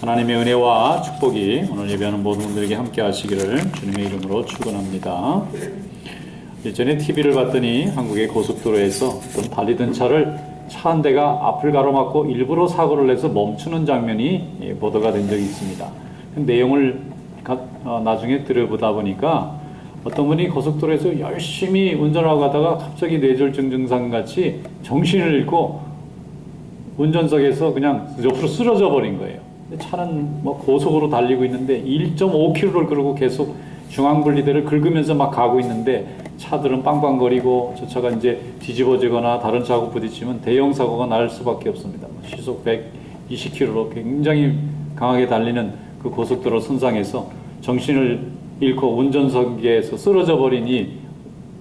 하나님의 은혜와 축복이 오늘 예배하는 모든 분들에게 함께 하시기를 주님의 이름으로 축원합니다. 예전에 TV를 봤더니 한국의 고속도로에서 어떤 달리던 차를 차 한 대가 앞을 가로막고 일부러 사고를 내서 멈추는 장면이 보도가 된 적이 있습니다. 그 내용을 나중에 들여보다 보니까 어떤 분이 고속도로에서 열심히 운전하고 가다가 갑자기 뇌졸중 증상같이 정신을 잃고 운전석에서 그냥 옆으로 쓰러져 버린 거예요. 차는 뭐 고속으로 달리고 있는데 1.5km를 그러고 계속 중앙분리대를 긁으면서 막 가고 있는데 차들은 빵빵거리고 저 차가 이제 뒤집어지거나 다른 차하고 부딪히면 대형 사고가 날 수밖에 없습니다. 시속 120km로 굉장히 강하게 달리는 그 고속도로 선상에서 정신을 잃고 운전석에서 쓰러져 버린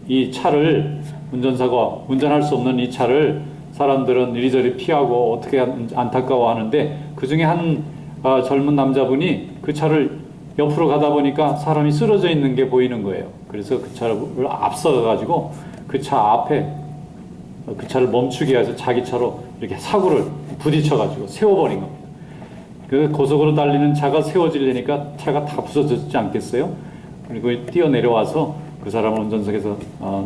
이 차를 운전할 수 없는 이 차를 사람들은 이리저리 피하고 어떻게 안타까워하는데 그 중에 한 젊은 남자분이 그 차를 옆으로 가다 보니까 사람이 쓰러져 있는 게 보이는 거예요. 그래서 그 차를 앞서가지고 그 차 앞에 그 차를 멈추게 해서 자기 차로 이렇게 사고를 부딪혀가지고 세워버린 겁니다. 그 고속으로 달리는 차가 세워지려니까 차가 다 부서졌지 않겠어요? 그리고 뛰어내려와서 그 사람을 운전석에서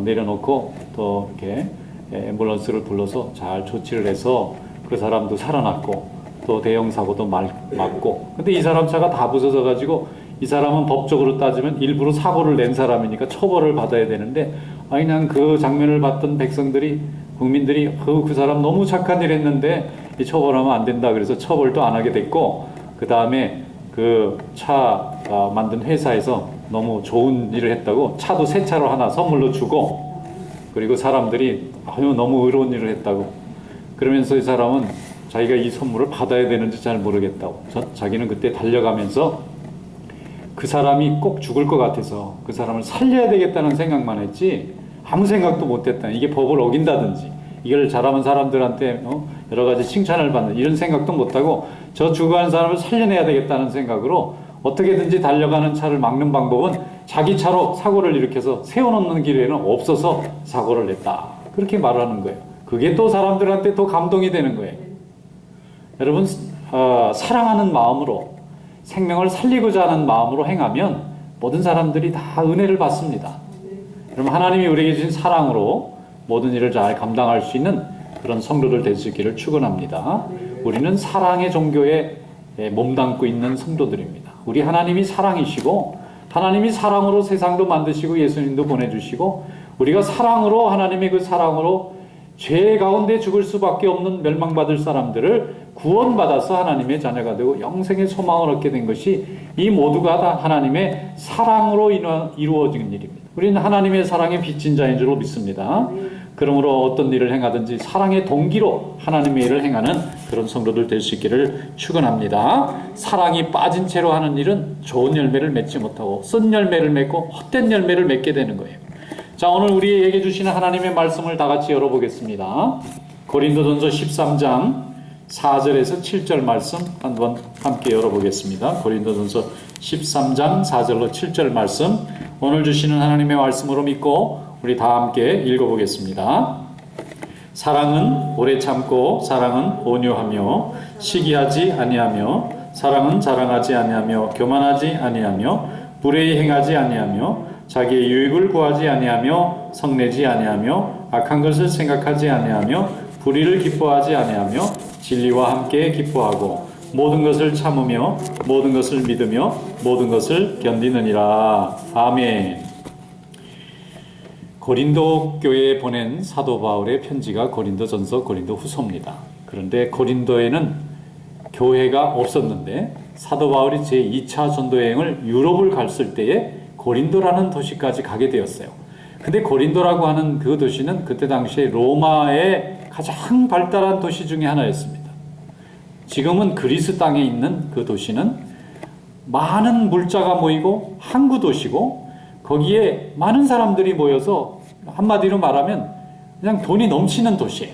내려놓고 또 이렇게 앰뷸런스를 불러서 잘 조치를 해서 그 사람도 살아났고 또 대형 사고도 막고. 근데 이 사람 차가 다 부서져 가지고 이 사람은 법적으로 따지면 일부러 사고를 낸 사람이니까 처벌을 받아야 되는데 그냥 그 장면을 봤던 국민들이 그 사람 너무 착한 일 했는데 처벌하면 안 된다 그래서 처벌도 안 하게 됐고, 그 다음에 그 차 만든 회사에서 너무 좋은 일을 했다고 차도 새 차로 하나 선물로 주고, 그리고 사람들이 너무 의로운 일을 했다고 그러면서 이 사람은 자기가 이 선물을 받아야 되는지 잘 모르겠다고, 자기는 그때 달려가면서 그 사람이 꼭 죽을 것 같아서 그 사람을 살려야 되겠다는 생각만 했지 아무 생각도 못했다. 이게 법을 어긴다든지 이걸 잘하면 사람들한테 여러 가지 칭찬을 받는 이런 생각도 못하고 저 죽어가는 사람을 살려내야 되겠다는 생각으로 어떻게든지 달려가는 차를 막는 방법은 자기 차로 사고를 일으켜서 세워놓는 길에는 없어서 사고를 냈다. 그렇게 말을 하는 거예요. 그게 또 사람들한테 또 감동이 되는 거예요. 여러분, 사랑하는 마음으로 생명을 살리고자 하는 마음으로 행하면 모든 사람들이 다 은혜를 받습니다. 여러분, 하나님이 우리에게 주신 사랑으로 모든 일을 잘 감당할 수 있는 그런 성도들 될 수 있기를 축원합니다. 우리는 사랑의 종교에 몸담고 있는 성도들입니다. 우리 하나님이 사랑이시고 하나님이 사랑으로 세상도 만드시고 예수님도 보내주시고 우리가 사랑으로 하나님의 그 사랑으로 죄 가운데 죽을 수밖에 없는 멸망받을 사람들을 구원받아서 하나님의 자녀가 되고 영생의 소망을 얻게 된 것이 이 모두가 다 하나님의 사랑으로 이루어진 일입니다. 우리는 하나님의 사랑에 빚진 자인 줄 믿습니다. 그러므로 어떤 일을 행하든지 사랑의 동기로 하나님의 일을 행하는 그런 성도들 될 수 있기를 축원합니다. 사랑이 빠진 채로 하는 일은 좋은 열매를 맺지 못하고 쓴 열매를 맺고 헛된 열매를 맺게 되는 거예요. 자, 오늘 우리에게 주시는 하나님의 말씀을 다 같이 열어보겠습니다. 고린도전서 13장 4절에서 7절 말씀 한번 함께 열어보겠습니다. 고린도전서 13장 4절로 7절 말씀, 오늘 주시는 하나님의 말씀으로 믿고 우리 다 함께 읽어보겠습니다. 사랑은 오래 참고 사랑은 온유하며 시기하지 아니하며 사랑은 자랑하지 아니하며 교만하지 아니하며 불의히 행하지 아니하며 자기의 유익을 구하지 아니하며 성내지 아니하며 악한 것을 생각하지 아니하며 불의를 기뻐하지 아니하며 진리와 함께 기뻐하고 모든 것을 참으며 모든 것을 믿으며 모든 것을 견디느니라. 아멘. 고린도 교회에 보낸 사도 바울의 편지가 고린도전서, 고린도후서입니다. 그런데 고린도에는 교회가 없었는데 사도 바울이 제2차 전도여행을 유럽을 갔을 때에 고린도라는 도시까지 가게 되었어요. 근데 고린도라고 하는 그 도시는 그때 당시에 로마의 가장 발달한 도시 중에 하나였습니다. 지금은 그리스 땅에 있는 그 도시는 많은 물자가 모이고 항구 도시고 거기에 많은 사람들이 모여서 한마디로 말하면 그냥 돈이 넘치는 도시예요.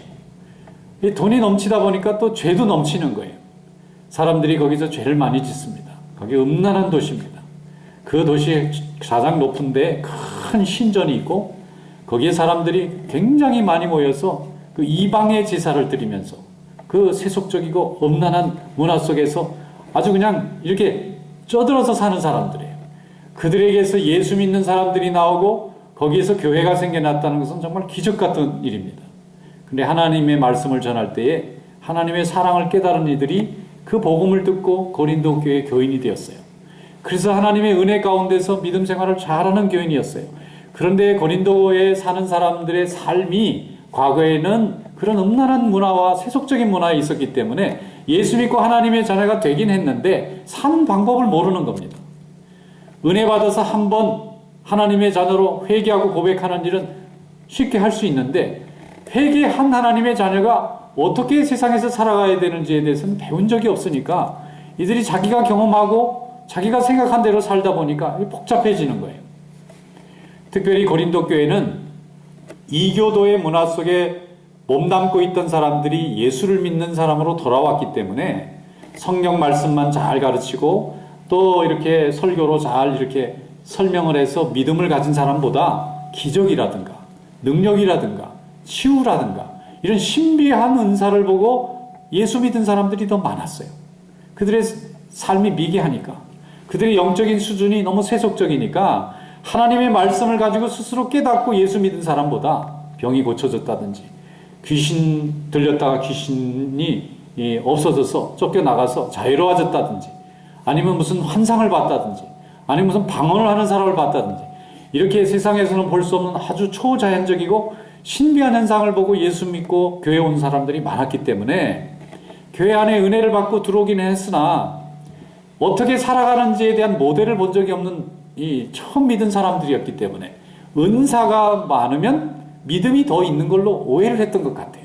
이 돈이 넘치다 보니까 또 죄도 넘치는 거예요. 사람들이 거기서 죄를 많이 짓습니다. 거기 음란한 도시입니다. 그 도시에 가장 높은 데에 큰 신전이 있고 거기에 사람들이 굉장히 많이 모여서 그 이방의 제사를 드리면서 그 세속적이고 음란한 문화 속에서 아주 그냥 이렇게 쪄들어서 사는 사람들이에요. 그들에게서 예수 믿는 사람들이 나오고 거기에서 교회가 생겨났다는 것은 정말 기적 같은 일입니다. 근데 하나님의 말씀을 전할 때에 하나님의 사랑을 깨달은 이들이 그 복음을 듣고 고린도 교회 교인이 되었어요. 그래서 하나님의 은혜 가운데서 믿음 생활을 잘하는 교인이었어요. 그런데 고린도에 사는 사람들의 삶이 과거에는 그런 음란한 문화와 세속적인 문화에 있었기 때문에 예수 믿고 하나님의 자녀가 되긴 했는데 사는 방법을 모르는 겁니다. 은혜 받아서 한번 하나님의 자녀로 회개하고 고백하는 일은 쉽게 할 수 있는데 회개한 하나님의 자녀가 어떻게 세상에서 살아가야 되는지에 대해서는 배운 적이 없으니까 이들이 자기가 경험하고 자기가 생각한 대로 살다 보니까 복잡해지는 거예요. 특별히 고린도 교회는 이교도의 문화 속에 몸담고 있던 사람들이 예수를 믿는 사람으로 돌아왔기 때문에 성경 말씀만 잘 가르치고 또 이렇게 설교로 잘 이렇게 설명을 해서 믿음을 가진 사람보다 기적이라든가 능력이라든가 치유라든가 이런 신비한 은사를 보고 예수 믿은 사람들이 더 많았어요. 그들의 삶이 미개하니까, 그들의 영적인 수준이 너무 세속적이니까 하나님의 말씀을 가지고 스스로 깨닫고 예수 믿은 사람보다 병이 고쳐졌다든지 귀신 들렸다가 귀신이 없어져서 쫓겨나가서 자유로워졌다든지 아니면 무슨 환상을 봤다든지 아니면 무슨 방언을 하는 사람을 봤다든지 이렇게 세상에서는 볼 수 없는 아주 초자연적이고 신비한 현상을 보고 예수 믿고 교회 온 사람들이 많았기 때문에 교회 안에 은혜를 받고 들어오기는 했으나 어떻게 살아가는지에 대한 모델을 본 적이 없는 이 처음 믿은 사람들이었기 때문에 은사가 많으면 믿음이 더 있는 걸로 오해를 했던 것 같아요.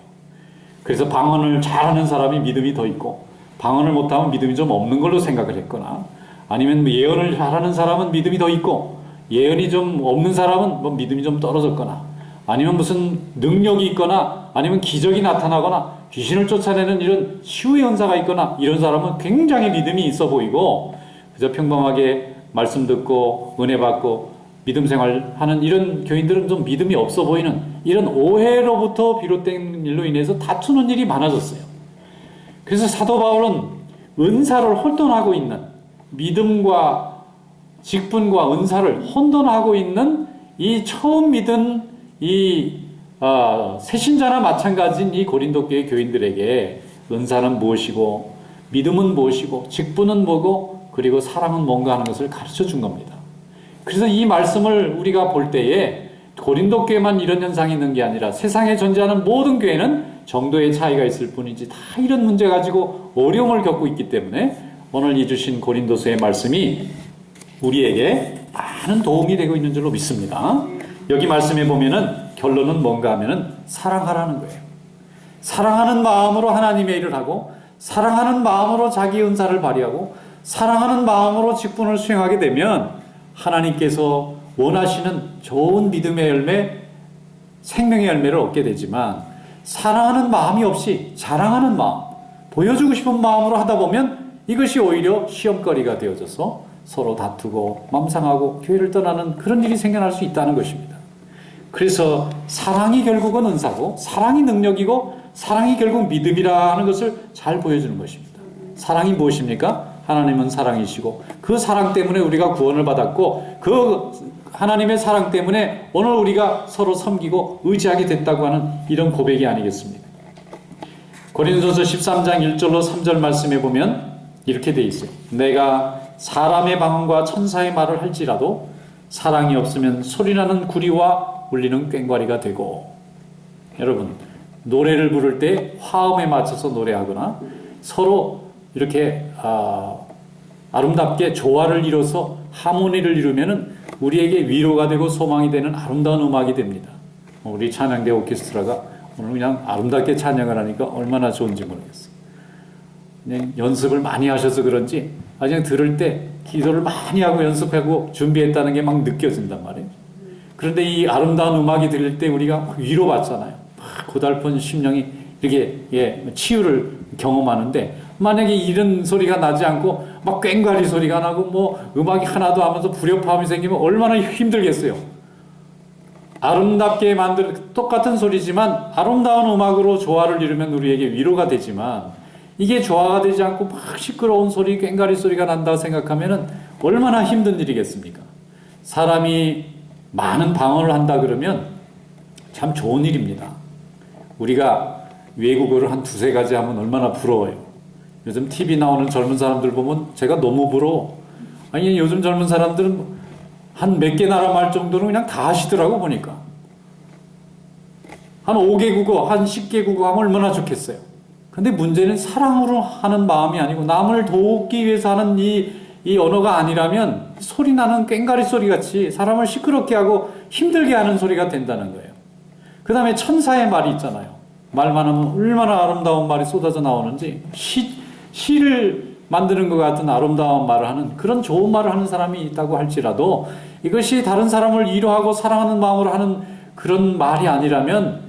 그래서 방언을 잘하는 사람이 믿음이 더 있고 방언을 못하면 믿음이 좀 없는 걸로 생각을 했거나 아니면 예언을 잘하는 사람은 믿음이 더 있고 예언이 좀 없는 사람은 뭐 믿음이 좀 떨어졌거나 아니면 무슨 능력이 있거나 아니면 기적이 나타나거나 귀신을 쫓아내는 이런 치유의 은사가 있거나 이런 사람은 굉장히 믿음이 있어 보이고 그저 평범하게 말씀 듣고 은혜 받고 믿음 생활하는 이런 교인들은 좀 믿음이 없어 보이는 이런 오해로부터 비롯된 일로 인해서 다투는 일이 많아졌어요. 그래서 사도 바울은 은사를 혼돈하고 있는 믿음과 직분과 은사를 혼돈하고 있는 이 처음 믿은 이 새신자나 마찬가지인 이 고린도 교회 교인들에게 은사는 무엇이고 믿음은 무엇이고 직분은 뭐고 그리고 사랑은 뭔가 하는 것을 가르쳐 준 겁니다. 그래서 이 말씀을 우리가 볼 때에 고린도 교회만 이런 현상이 있는 게 아니라 세상에 존재하는 모든 교회는 정도의 차이가 있을 뿐이지 다 이런 문제 가지고 어려움을 겪고 있기 때문에 오늘 이 주신 고린도서의 말씀이 우리에게 많은 도움이 되고 있는 줄로 믿습니다. 여기 말씀에 보면은 결론은 뭔가 하면은 사랑하라는 거예요. 사랑하는 마음으로 하나님의 일을 하고 사랑하는 마음으로 자기 은사를 발휘하고 사랑하는 마음으로 직분을 수행하게 되면 하나님께서 원하시는 좋은 믿음의 열매, 생명의 열매를 얻게 되지만 사랑하는 마음이 없이 자랑하는 마음, 보여주고 싶은 마음으로 하다 보면 이것이 오히려 시험거리가 되어져서 서로 다투고 맘상하고 교회를 떠나는 그런 일이 생겨날 수 있다는 것입니다. 그래서 사랑이 결국은 은사고 사랑이 능력이고 사랑이 결국 믿음이라 하는 것을 잘 보여주는 것입니다. 사랑이 무엇입니까? 하나님은 사랑이시고 그 사랑 때문에 우리가 구원을 받았고 그 하나님의 사랑 때문에 오늘 우리가 서로 섬기고 의지하게 됐다고 하는 이런 고백이 아니겠습니까? 고린도서 13장 1절로 3절 말씀에 보면 이렇게 돼 있어요. 내가 사람의 방언과 천사의 말을 할지라도 사랑이 없으면 소리나는 구리와 울리는 꽹과리가 되고. 여러분, 노래를 부를 때 화음에 맞춰서 노래하거나 서로 이렇게 아름답게 조화를 이뤄서 하모니를 이루면은 우리에게 위로가 되고 소망이 되는 아름다운 음악이 됩니다. 우리 찬양대 오케스트라가 오늘 그냥 아름답게 찬양을 하니까 얼마나 좋은지 모르겠어요. 그냥 연습을 많이 하셔서 그런지 그냥 들을 때 기도를 많이 하고 연습하고 준비했다는 게 막 느껴진단 말이에요. 그런데 이 아름다운 음악이 들릴 때 우리가 위로받잖아요. 고달픈 심령이 이렇게 치유를 경험하는데 만약에 이런 소리가 나지 않고 막 꽹과리 소리가 나고 뭐 음악이 하나도 하면서 불협화음이 생기면 얼마나 힘들겠어요. 아름답게 똑같은 소리지만 아름다운 음악으로 조화를 이루면 우리에게 위로가 되지만 이게 조화가 되지 않고 막 시끄러운 소리, 꽹과리 소리가 난다 생각하면은 얼마나 힘든 일이겠습니까? 사람이 많은 방언을 한다 그러면 참 좋은 일입니다. 우리가 외국어를 한 두세 가지 하면 얼마나 부러워요. 요즘 TV 나오는 젊은 사람들 보면 제가 너무 부러워. 아니, 요즘 젊은 사람들은 한 몇 개 나라 말 정도는 그냥 다 하시더라고, 보니까. 한 5개 국어, 한 10개 국어 하면 얼마나 좋겠어요. 근데 문제는 사랑으로 하는 마음이 아니고 남을 돕기 위해서 하는 이 언어가 아니라면 소리 나는 꽹과리 소리 같이 사람을 시끄럽게 하고 힘들게 하는 소리가 된다는 거예요. 그 다음에 천사의 말이 있잖아요. 말만 하면 얼마나 아름다운 말이 쏟아져 나오는지, 시를 만드는 것 같은 아름다운 말을 하는, 그런 좋은 말을 하는 사람이 있다고 할지라도 이것이 다른 사람을 위로하고 사랑하는 마음으로 하는 그런 말이 아니라면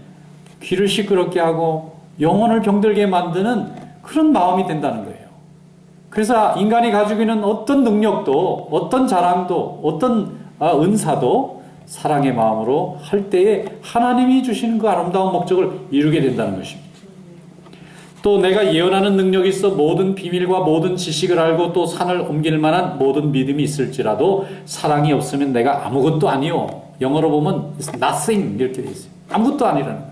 귀를 시끄럽게 하고 영혼을 병들게 만드는 그런 마음이 된다는 거예요. 그래서 인간이 가지고 있는 어떤 능력도, 어떤 자랑도, 어떤 은사도 사랑의 마음으로 할 때에 하나님이 주시는 그 아름다운 목적을 이루게 된다는 것입니다. 또 내가 예언하는 능력이 있어 모든 비밀과 모든 지식을 알고 또 산을 옮길 만한 모든 믿음이 있을지라도 사랑이 없으면 내가 아무것도 아니요. 영어로 보면 it's nothing 이렇게 돼 있어요. 아무것도 아니라는 거예요.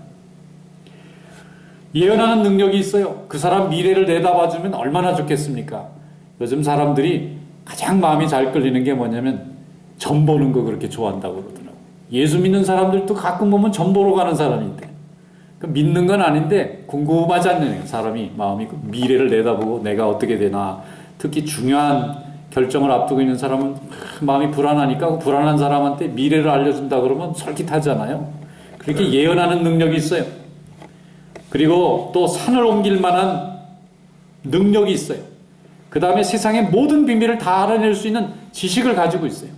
예언하는 능력이 있어요. 그 사람 미래를 내다봐주면 얼마나 좋겠습니까? 요즘 사람들이 가장 마음이 잘 끌리는 게 뭐냐면 점 보는 거 그렇게 좋아한다고 그러더라고요. 예수 믿는 사람들도 가끔 보면 점 보러 가는 사람이 있대. 믿는 건 아닌데 궁금하지 않는 사람이 마음이 미래를 내다보고 내가 어떻게 되나, 특히 중요한 결정을 앞두고 있는 사람은 마음이 불안하니까 불안한 사람한테 미래를 알려준다 그러면 솔깃하잖아요. 그렇게 예언하는 능력이 있어요. 그리고 또 산을 옮길 만한 능력이 있어요. 그 다음에 세상의 모든 비밀을 다 알아낼 수 있는 지식을 가지고 있어요.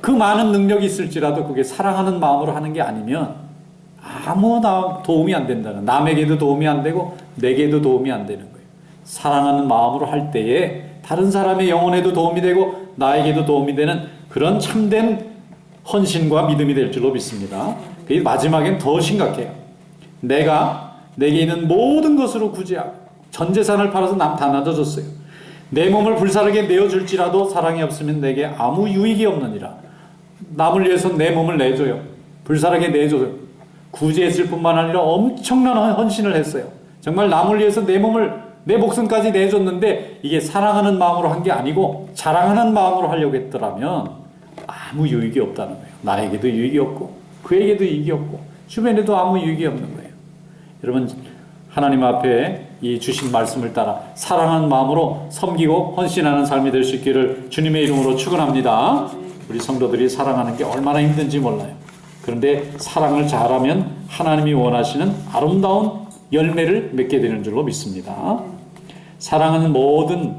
그 많은 능력이 있을지라도 그게 사랑하는 마음으로 하는 게 아니면 아무 도움이 안 된다는, 남에게도 도움이 안 되고 내게도 도움이 안 되는 거예요. 사랑하는 마음으로 할 때에 다른 사람의 영혼에도 도움이 되고 나에게도 도움이 되는 그런 참된 헌신과 믿음이 될 줄로 믿습니다. 그게 마지막엔 더 심각해요. 내가 내게 있는 모든 것으로 구제하고 전 재산을 팔아서 남 다 나눠줬어요. 내 몸을 불사르게 내어줄지라도 사랑이 없으면 내게 아무 유익이 없느니라. 남을 위해서 내 몸을 내줘요. 불사르게 내줘요. 구제했을 뿐만 아니라 엄청난 헌신을 했어요. 정말 남을 위해서 내 몸을, 내 목숨까지 내줬는데 이게 사랑하는 마음으로 한 게 아니고 자랑하는 마음으로 하려고 했더라면 아무 유익이 없다는 거예요. 나에게도 유익이 없고 그에게도 유익이 없고 주변에도 아무 유익이 없는 거예요. 여러분, 하나님 앞에 이 주신 말씀을 따라 사랑하는 마음으로 섬기고 헌신하는 삶이 될 수 있기를 주님의 이름으로 축원합니다. 우리 성도들이 사랑하는 게 얼마나 힘든지 몰라요. 그런데 사랑을 잘하면 하나님이 원하시는 아름다운 열매를 맺게 되는 줄로 믿습니다. 사랑은 모든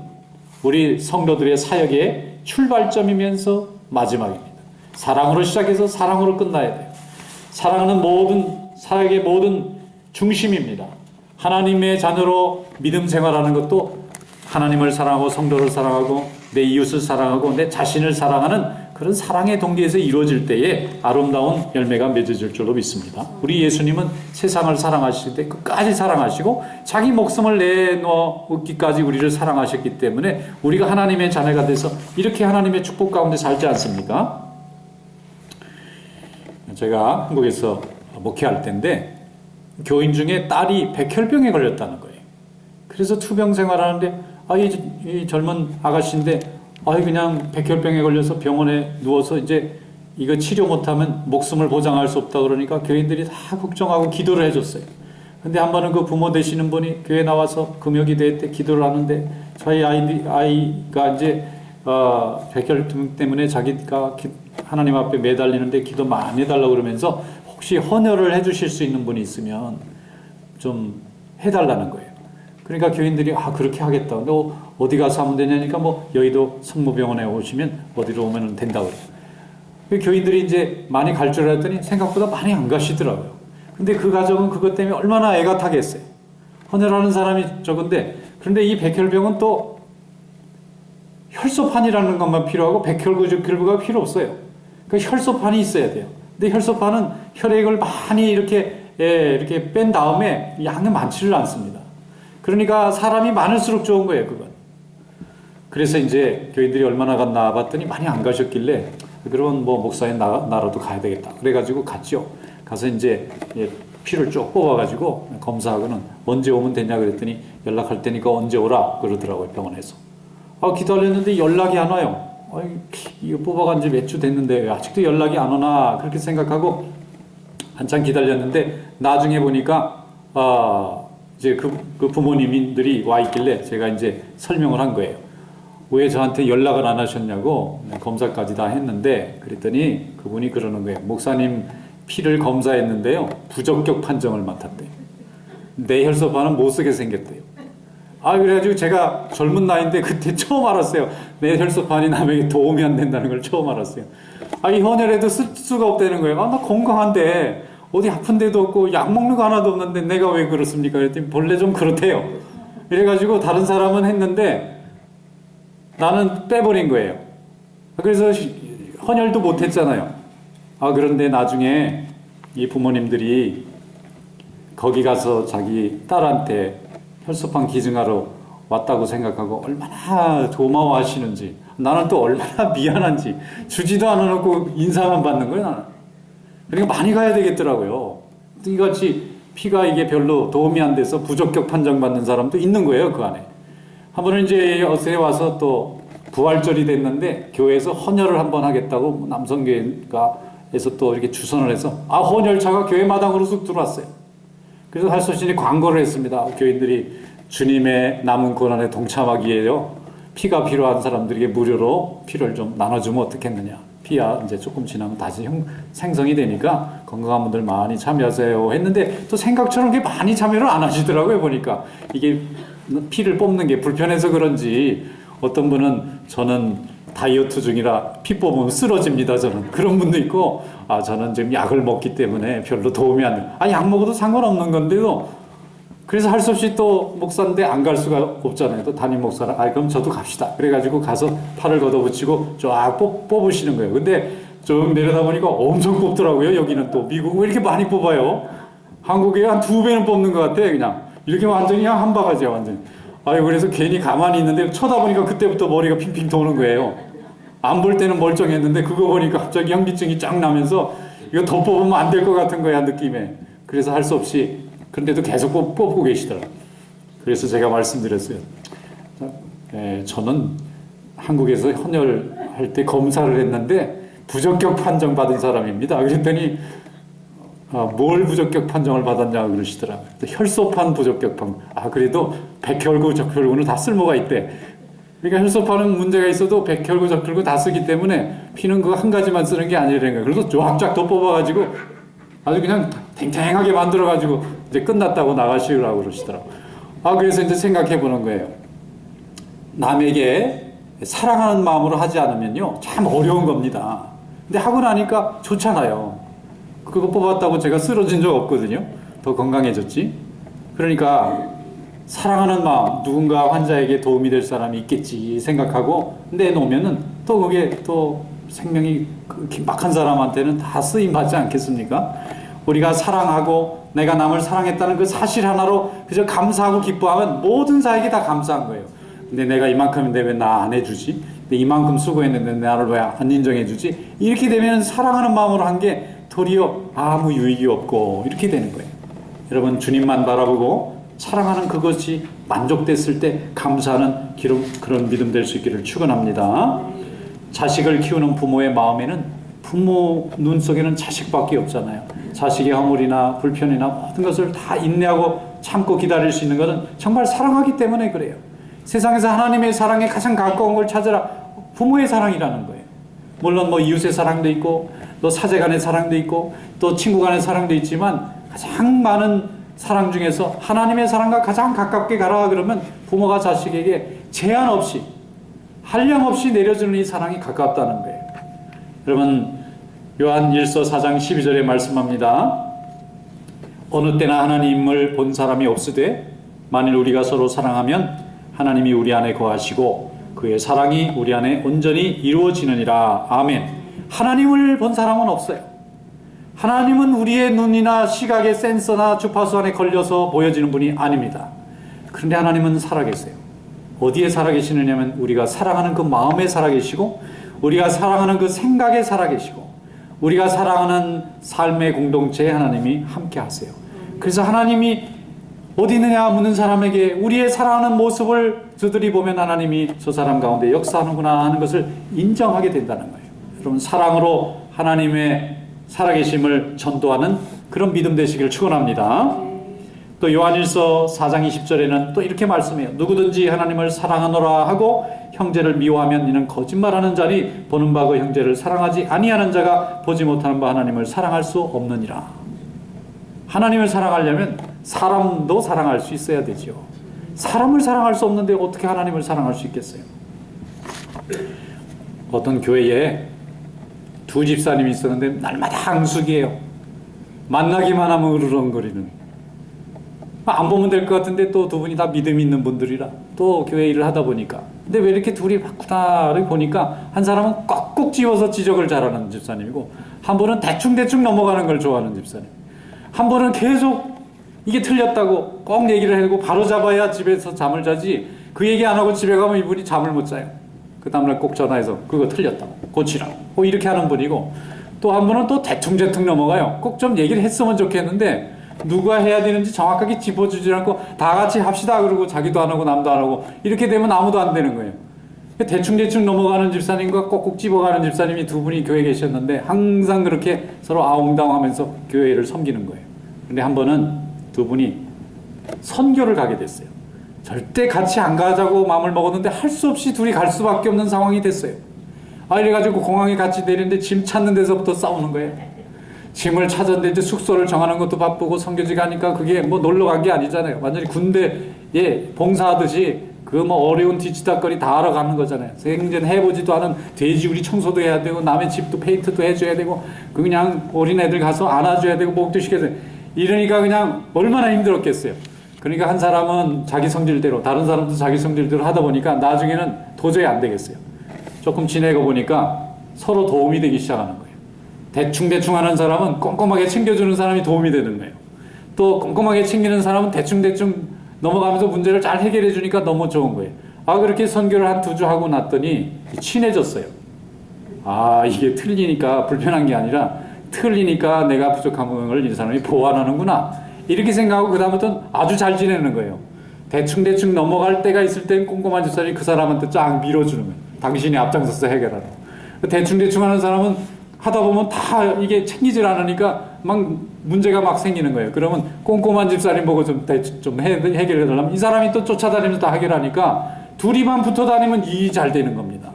우리 성도들의 사역의 출발점이면서 마지막입니다. 사랑으로 시작해서 사랑으로 끝나야 돼요. 사랑은 모든 사역의 모든 중심입니다. 하나님의 자녀로 믿음 생활하는 것도 하나님을 사랑하고 성도를 사랑하고 내 이웃을 사랑하고 내 자신을 사랑하는 그런 사랑의 동기에서 이루어질 때에 아름다운 열매가 맺어질 줄로 믿습니다. 우리 예수님은 세상을 사랑하실 때 끝까지 사랑하시고 자기 목숨을 내놓기까지 우리를 사랑하셨기 때문에 우리가 하나님의 자녀가 돼서 이렇게 하나님의 축복 가운데 살지 않습니까? 제가 한국에서 목회할 때인데 교인 중에 딸이 백혈병에 걸렸다는 거예요. 그래서 투병 생활하는데 이 젊은 아가씨인데 그냥 백혈병에 걸려서 병원에 누워서 이제 이거 치료 못하면 목숨을 보장할 수 없다 그러니까 교인들이 다 걱정하고 기도를 해줬어요. 근데 한 번은 그 부모 되시는 분이 교회 나와서 금요기 대회 때 기도를 하는데 저희 아이가 이제 백혈병 때문에 자기가 하나님 앞에 매달리는데 기도 많이 해달라고 그러면서 혹시 헌혈을 해주실 수 있는 분이 있으면 좀 해달라는 거예요. 그러니까 교인들이 그렇게 하겠다. 너 어디 가서 하면 되냐니까 여의도 성모병원에 오시면 어디로 오면 된다고 그래요. 교인들이 이제 많이 갈 줄 알았더니 생각보다 많이 안 가시더라고요. 근데 그 가정은 그것 때문에 얼마나 애가 타겠어요. 헌혈하는 사람이 적은데, 그런데 이 백혈병은 또 혈소판이라는 것만 필요하고 백혈구가 필요 없어요. 그러니까 혈소판이 있어야 돼요. 근데 혈소판은 혈액을 많이 이렇게 뺀 다음에 양이 많지를 않습니다. 그러니까 사람이 많을수록 좋은 거예요, 그건. 그래서 이제 교인들이 얼마나 갔나 봤더니 많이 안 가셨길래 그러면 뭐 목사님 나라도 가야 되겠다. 그래가지고 갔죠. 가서 이제 피를 쭉 뽑아가지고 검사하고는 언제 오면 되냐 그랬더니 연락할 테니까 언제 오라 그러더라고요, 병원에서. 기다렸는데 연락이 안 와요. 이거 뽑아간 지 몇 주 됐는데 왜 아직도 연락이 안 오나 그렇게 생각하고 한참 기다렸는데 나중에 보니까 이제 그 부모님들이 와 있길래 제가 이제 설명을 한 거예요. 왜 저한테 연락을 안 하셨냐고. 검사까지 다 했는데 그랬더니 그분이 그러는 거예요. 목사님 피를 검사했는데요, 부적격 판정을 맡았대요. 내 혈소판은 못 쓰게 생겼대요. 그래가지고 제가 젊은 나이인데 그때 처음 알았어요. 내 혈소판이 남에게 도움이 안 된다는 걸 처음 알았어요. 이 헌혈해도 쓸 수가 없다는 거예요. 나 건강한데 어디 아픈 데도 없고 약 먹는 거 하나도 없는데 내가 왜 그렇습니까? 그랬더니 본래 좀 그렇대요. 이래가지고 다른 사람은 했는데 나는 빼버린 거예요. 그래서 헌혈도 못했잖아요. 그런데 나중에 이 부모님들이 거기 가서 자기 딸한테 혈소판 기증하러 왔다고 생각하고 얼마나 고마워하시는지, 나는 또 얼마나 미안한지, 주지도 않아놓고 인사만 받는 거예요, 나는. 그러니까 많이 가야 되겠더라고요. 이같이 피가 이게 별로 도움이 안 돼서 부적격 판정받는 사람도 있는 거예요, 그 안에. 한 번은 이제 어제 와서 또 부활절이 됐는데 교회에서 헌혈을 한번 하겠다고 남성교회에서 또 이렇게 주선을 해서 헌혈차가 교회 마당으로 쑥 들어왔어요. 그래서 할 수 없이 광고를 했습니다. 교인들이 주님의 남은 고난에 동참하기 위해요, 피가 필요한 사람들에게 무료로 피를 좀 나눠주면 어떻겠느냐. 피야 이제 조금 지나면 다시 생성이 되니까 건강한 분들 많이 참여하세요 했는데 또 생각처럼 그렇게 많이 참여를 안 하시더라고요. 보니까 이게 피를 뽑는 게 불편해서 그런지 어떤 분은 저는 다이어트 중이라 피 뽑으면 쓰러집니다. 저는 그런 분도 있고 저는 지금 약을 먹기 때문에 별로 도움이 안 돼요. 약 먹어도 상관없는 건데도 그래서 할 수 없이 또 목사인데 안 갈 수가 없잖아요. 또 담임 목사는 그럼 저도 갑시다. 그래가지고 가서 팔을 걷어붙이고 쫙 뽑으시는 거예요. 근데 쭉 내려다 보니까 엄청 뽑더라고요. 여기는 또 미국은 왜 이렇게 많이 뽑아요? 한국에 한 2배는 뽑는 것 같아. 그냥 이렇게 완전히 한 바가지야 완전히. 그래서 괜히 가만히 있는데 쳐다보니까 그때부터 머리가 핑핑 도는 거예요. 안 볼 때는 멀쩡했는데 그거 보니까 갑자기 현기증이 쫙 나면서 이거 더 뽑으면 안 될 것 같은 거야, 느낌에. 그래서 할 수 없이 그런데도 계속 뽑고 계시더라고요. 그래서 제가 말씀드렸어요. 저는 한국에서 헌혈할 때 검사를 했는데 부적격 판정 받은 사람입니다. 그랬더니 뭘 부적격 판정을 받았냐고 그러시더라고요. 혈소판 부적격 판정. 그래도 백혈구, 적혈구는 다 쓸모가 있대. 그러니까 혈소판은 문제가 있어도 백혈구, 적혈구 다 쓰기 때문에 피는 그거 한 가지만 쓰는 게 아니라는 거예요. 그래서 쫙쫙 더 뽑아가지고 아주 그냥 탱탱하게 만들어가지고 이제 끝났다고 나가시라고 그러시더라고요. 그래서 이제 생각해 보는 거예요. 남에게 사랑하는 마음으로 하지 않으면요, 참 어려운 겁니다. 근데 하고 나니까 좋잖아요. 그거 뽑았다고 제가 쓰러진 적 없거든요. 더 건강해졌지. 그러니까 사랑하는 마음, 누군가 환자에게 도움이 될 사람이 있겠지 생각하고 내놓으면은 또 그게 또 생명이 긴박한 사람한테는 다 쓰임 받지 않겠습니까? 우리가 사랑하고 내가 남을 사랑했다는 그 사실 하나로 그저 감사하고 기뻐하면 모든 사에게 다 감사한 거예요. 근데 내가 이만큼인데 왜 나 안 해주지? 근데 이만큼 수고했는데 나를 왜 안 인정해주지? 이렇게 되면 사랑하는 마음으로 한 게 도리어 아무 유익이 없고 이렇게 되는 거예요. 여러분, 주님만 바라보고 사랑하는 그것이 만족됐을 때 감사하는 그런 믿음 될 수 있기를 축원합니다. 자식을 키우는 부모의 마음에는 부모 눈 속에는 자식밖에 없잖아요. 자식의 허물이나 불편이나 모든 것을 다 인내하고 참고 기다릴 수 있는 것은 정말 사랑하기 때문에 그래요. 세상에서 하나님의 사랑에 가장 가까운 걸 찾으라. 부모의 사랑이라는 거예요. 물론 이웃의 사랑도 있고 또 사제간의 사랑도 있고 또 친구간의 사랑도 있지만 가장 많은 사랑 중에서 하나님의 사랑과 가장 가깝게 가라 그러면 부모가 자식에게 제한 없이 한량 없이 내려주는 이 사랑이 가깝다는 거예요. 여러분, 요한 1서 4장 12절에 말씀합니다. 어느 때나 하나님을 본 사람이 없으되 만일 우리가 서로 사랑하면 하나님이 우리 안에 거하시고 그의 사랑이 우리 안에 온전히 이루어지느니라. 아멘. 하나님을 본 사람은 없어요. 하나님은 우리의 눈이나 시각의 센서나 주파수 안에 걸려서 보여지는 분이 아닙니다. 그런데 하나님은 살아계세요. 어디에 살아계시느냐면 우리가 사랑하는 그 마음에 살아계시고, 우리가 사랑하는 그 생각에 살아계시고, 우리가 사랑하는 삶의 공동체에 하나님이 함께 하세요. 그래서 하나님이 어디 있느냐 묻는 사람에게 우리의 사랑하는 모습을 저들이 보면 하나님이 저 사람 가운데 역사하는구나 하는 것을 인정하게 된다는 거예요. 여러분, 사랑으로 하나님의 살아계심을 전도하는 그런 믿음 되시기를 축원합니다. 또 요한일서 4장 20절에는 또 이렇게 말씀해요. 누구든지 하나님을 사랑하노라 하고 형제를 미워하면 이는 거짓말하는 자니 보는 바 그 형제를 사랑하지 아니하는 자가 보지 못하는 바 하나님을 사랑할 수 없느니라. 하나님을 사랑하려면 사람도 사랑할 수 있어야 되죠. 사람을 사랑할 수 없는데 어떻게 하나님을 사랑할 수 있겠어요? 어떤 교회에 두 집사님이 있었는데 날마다 항숙이에요. 만나기만 하면 으르렁거리는. 안 보면 될 것 같은데 또 두 분이 다 믿음이 있는 분들이라 또 교회 일을 하다 보니까, 근데 왜 이렇게 둘이 바꾸다를 보니까 한 사람은 꼭꼭 집어서 지적을 잘하는 집사님이고, 한 분은 대충대충 넘어가는 걸 좋아하는 집사님, 한 분은 계속 이게 틀렸다고 꼭 얘기를 해고 바로 잡아야 집에서 잠을 자지, 그 얘기 안 하고 집에 가면 이분이 잠을 못 자요. 그 다음날 꼭 전화해서 그거 틀렸다고 고치라고 이렇게 하는 분이고, 또 한 분은 또 대충대충 넘어가요. 꼭 좀 얘기를 했으면 좋겠는데 누가 해야 되는지 정확하게 짚어주지 않고 다 같이 합시다 그러고 자기도 안 하고 남도 안 하고 이렇게 되면 아무도 안 되는 거예요. 대충대충 넘어가는 집사님과 꼭꼭 집어가는 집사님이 두 분이 교회에 계셨는데 항상 그렇게 서로 아웅다웅하면서 교회를 섬기는 거예요. 근데 한 번은 두 분이 선교를 가게 됐어요. 절대 같이 안 가자고 마음을 먹었는데 할 수 없이 둘이 갈 수밖에 없는 상황이 됐어요. 이래가지고 공항에 같이 내리는데 짐 찾는 데서부터 싸우는 거예요. 짐을 찾았는데 이제 숙소를 정하는 것도 바쁘고, 선교지 가니까 그게 뭐 놀러 간 게 아니잖아요. 완전히 군대에 봉사하듯이 그 뭐 어려운 뒤치다거리 다 하러 가는 거잖아요. 생전 해보지도 않은 돼지우리 청소도 해야 되고, 남의 집도 페인트도 해줘야 되고, 그냥 어린애들 가서 안아줘야 되고, 목도 시켜야 되고, 이러니까 그냥 얼마나 힘들었겠어요. 그러니까 한 사람은 자기 성질대로, 다른 사람도 자기 성질대로 하다 보니까 나중에는 도저히 안 되겠어요. 조금 지내고 보니까 서로 도움이 되기 시작하는 거예요. 대충대충 하는 사람은 꼼꼼하게 챙겨주는 사람이 도움이 되는 거예요. 또 꼼꼼하게 챙기는 사람은 대충대충 넘어가면서 문제를 잘 해결해 주니까 너무 좋은 거예요. 그렇게 선교를 한 2주 하고 났더니 친해졌어요. 이게 틀리니까 불편한 게 아니라 틀리니까 내가 부족한 걸 이 사람이 보완하는구나, 이렇게 생각하고 그 다음부터는 아주 잘 지내는 거예요. 대충대충 넘어갈 때가 있을 땐 꼼꼼한 집사람이 그 사람한테 쫙 밀어주는 거예요. 당신이 앞장서서 해결하라고. 대충대충 하는 사람은 하다 보면 다 이게 챙기질 않으니까 막 문제가 막 생기는 거예요. 그러면 꼼꼼한 집사님 보고 좀 해결해 달라면 이 사람이 또 쫓아다니면서 다 해결하니까 둘이만 붙어 다니면 일이 잘 되는 겁니다.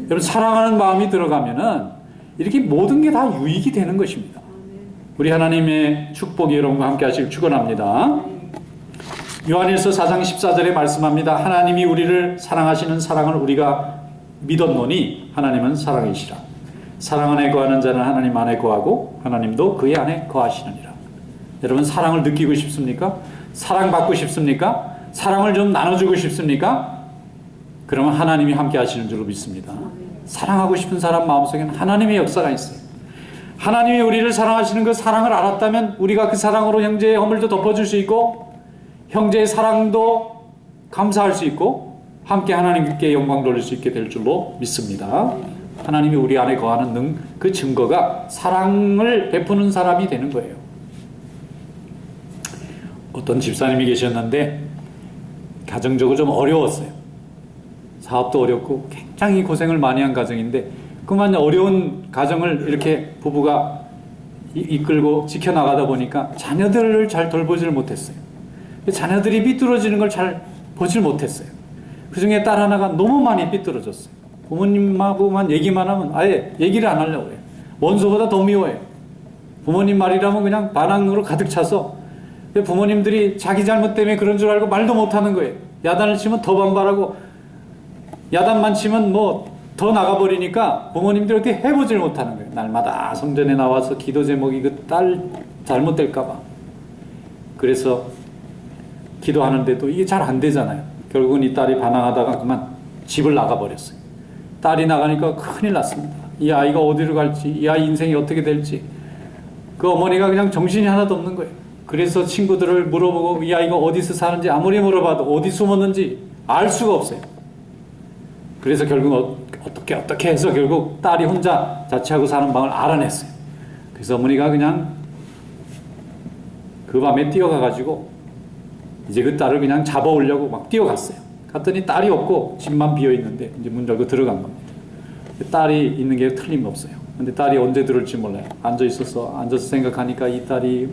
여러분, 사랑하는 마음이 들어가면은 이렇게 모든 게 다 유익이 되는 것입니다. 우리 하나님의 축복이 여러분과 함께 하시길 축원합니다. 요한일서 4장 14절에 말씀합니다. 하나님이 우리를 사랑하시는 사랑을 우리가 믿었노니 하나님은 사랑이시라. 사랑 안에 거하는 자는 하나님 안에 거하고 하나님도 그의 안에 거하시느니라. 여러분, 사랑을 느끼고 싶습니까? 사랑받고 싶습니까? 사랑을 좀 나눠주고 싶습니까? 그러면 하나님이 함께 하시는 줄로 믿습니다. 사랑하고 싶은 사람 마음속에는 하나님의 역사가 있어요. 하나님이 우리를 사랑하시는 그 사랑을 알았다면 우리가 그 사랑으로 형제의 허물도 덮어줄 수 있고, 형제의 사랑도 감사할 수 있고, 함께 하나님께 영광 돌릴 수 있게 될 줄로 믿습니다. 하나님이 우리 안에 거하는 그 증거가 사랑을 베푸는 사람이 되는 거예요. 어떤 집사님이 계셨는데 가정적으로 좀 어려웠어요. 사업도 어렵고 굉장히 고생을 많이 한 가정인데, 그만 어려운 가정을 이렇게 부부가 이끌고 지켜나가다 보니까 자녀들을 잘 돌보지를 못했어요. 자녀들이 삐뚤어지는 걸 잘 보질 못했어요. 그 중에 딸 하나가 너무 많이 삐뚤어졌어요. 부모님하고만 얘기만 하면 아예 얘기를 안 하려고 해요. 원수보다 더 미워해요. 부모님 말이라면 그냥 반항으로 가득 차서, 부모님들이 자기 잘못 때문에 그런 줄 알고 말도 못하는 거예요. 야단을 치면 더 반발하고, 야단만 치면 뭐 더 나가버리니까 부모님들이 어떻게 해보질 못하는 거예요. 날마다 성전에 나와서 기도 제목이 그 딸 잘못될까봐. 그래서 기도하는데도 이게 잘 안 되잖아요. 결국은 이 딸이 반항하다가 그만 집을 나가버렸어요. 딸이 나가니까 큰일 났습니다. 이 아이가 어디로 갈지, 이 아이 인생이 어떻게 될지, 그 어머니가 그냥 정신이 하나도 없는 거예요. 그래서 친구들을 물어보고 이 아이가 어디서 사는지 아무리 물어봐도 어디 숨었는지 알 수가 없어요. 그래서 결국 어떻게 해서 결국 딸이 혼자 자취하고 사는 방을 알아냈어요. 그래서 어머니가 그냥 그 밤에 뛰어가가지고 이제 그 딸을 그냥 잡아오려고 막 뛰어갔어요. 갔더니 딸이 없고 집만 비어있는데 이제 문 열고 들어간 겁니다. 딸이 있는 게 틀림없어요. 근데 딸이 언제 들을지 몰라요. 앉아서 생각하니까 이 딸이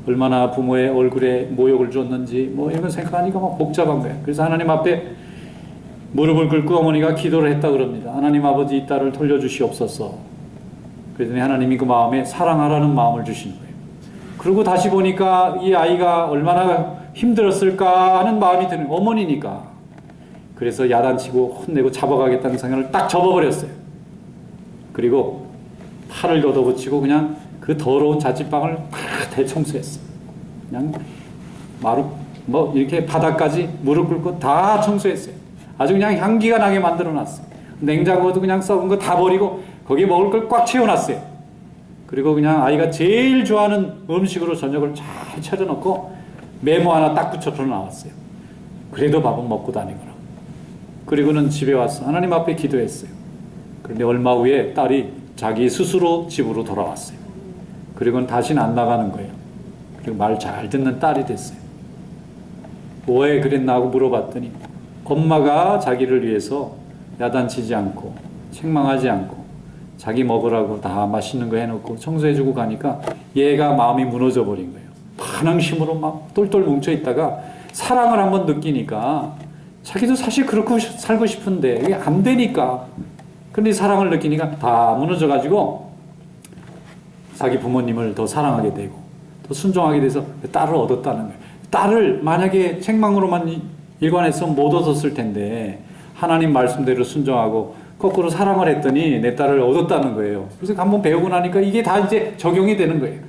얼마나 부모의 얼굴에 모욕을 줬는지 뭐 이런 거 생각하니까 막 복잡한 거예요. 그래서 하나님 앞에 무릎을 꿇고 어머니가 기도를 했다 그럽니다. 하나님 아버지 이 딸을 돌려주시옵소서. 그랬더니 하나님이 그 마음에 사랑하라는 마음을 주신 거예요. 그리고 다시 보니까 이 아이가 얼마나 힘들었을까 하는 마음이 드는 어머니니까. 그래서 야단치고 혼내고 잡아가겠다는 생각을 딱 접어버렸어요. 그리고 팔을 걷어붙이고 그냥 그 더러운 자취방을 다 대청소했어요. 그냥 이렇게 바닥까지 무릎 꿇고 다 청소했어요. 아주 그냥 향기가 나게 만들어 놨어요. 냉장고도 그냥 썩은 거 다 버리고 거기에 먹을 걸 꽉 채워놨어요. 그리고 그냥 아이가 제일 좋아하는 음식으로 저녁을 잘 차려놓고 메모 하나 딱 붙여서 나왔어요. 그래도 밥은 먹고 다니거라. 그리고는 집에 와서 하나님 앞에 기도했어요. 그런데 얼마 후에 딸이 자기 스스로 집으로 돌아왔어요. 그리고는 다시는 안 나가는 거예요. 그리고 말 잘 듣는 딸이 됐어요. 왜 그랬나 하고 물어봤더니 엄마가 자기를 위해서 야단치지 않고 책망하지 않고 자기 먹으라고 다 맛있는 거 해놓고 청소해주고 가니까 얘가 마음이 무너져 버린 거예요. 반항심으로 막 똘똘 뭉쳐있다가 사랑을 한번 느끼니까 자기도 사실 그렇게 살고 싶은데 이게 안 되니까. 그런데 사랑을 느끼니까 다 무너져가지고 자기 부모님을 더 사랑하게 되고 더 순종하게 돼서 딸을 얻었다는 거예요. 딸을 만약에 책망으로만 일관해서 못 얻었을 텐데 하나님 말씀대로 순종하고 거꾸로 사랑을 했더니 내 딸을 얻었다는 거예요. 그래서 한번 배우고 나니까 이게 다 이제 적용이 되는 거예요.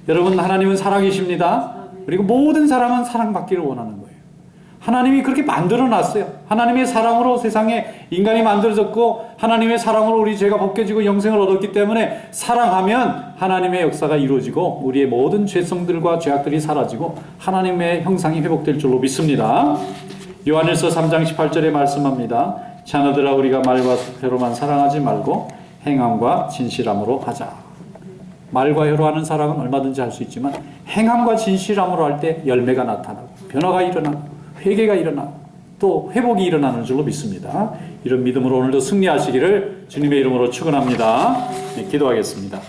여러분, 하나님은 사랑이십니다. 그리고 모든 사람은 사랑받기를 원하는 거예요. 하나님이 그렇게 만들어 놨어요. 하나님의 사랑으로 세상에 인간이 만들어졌고 하나님의 사랑으로 우리 죄가 벗겨지고 영생을 얻었기 때문에 사랑하면 하나님의 역사가 이루어지고 우리의 모든 죄성들과 죄악들이 사라지고 하나님의 형상이 회복될 줄로 믿습니다. 요한일서 3장 18절에 말씀합니다. 자녀들아, 우리가 말과 혀로만 사랑하지 말고 행함과 진실함으로 하자. 말과 혀로 하는 사랑은 얼마든지 할 수 있지만 행함과 진실함으로 할 때 열매가 나타나고 변화가 일어나고 회개가 일어나고 또 회복이 일어나는 줄로 믿습니다. 이런 믿음으로 오늘도 승리하시기를 주님의 이름으로 축원합니다. 네, 기도하겠습니다.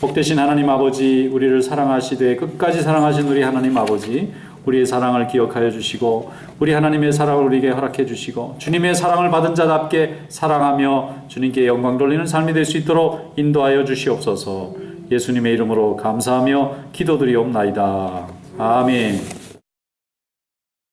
복되신 하나님 아버지, 우리를 사랑하시되 끝까지 사랑하신 우리 하나님 아버지, 우리의 사랑을 기억하여 주시고 우리 하나님의 사랑을 우리에게 허락해 주시고 주님의 사랑을 받은 자답게 사랑하며 주님께 영광 돌리는 삶이 될 수 있도록 인도하여 주시옵소서. 예수님의 이름으로 감사하며 기도드리옵나이다. 아멘.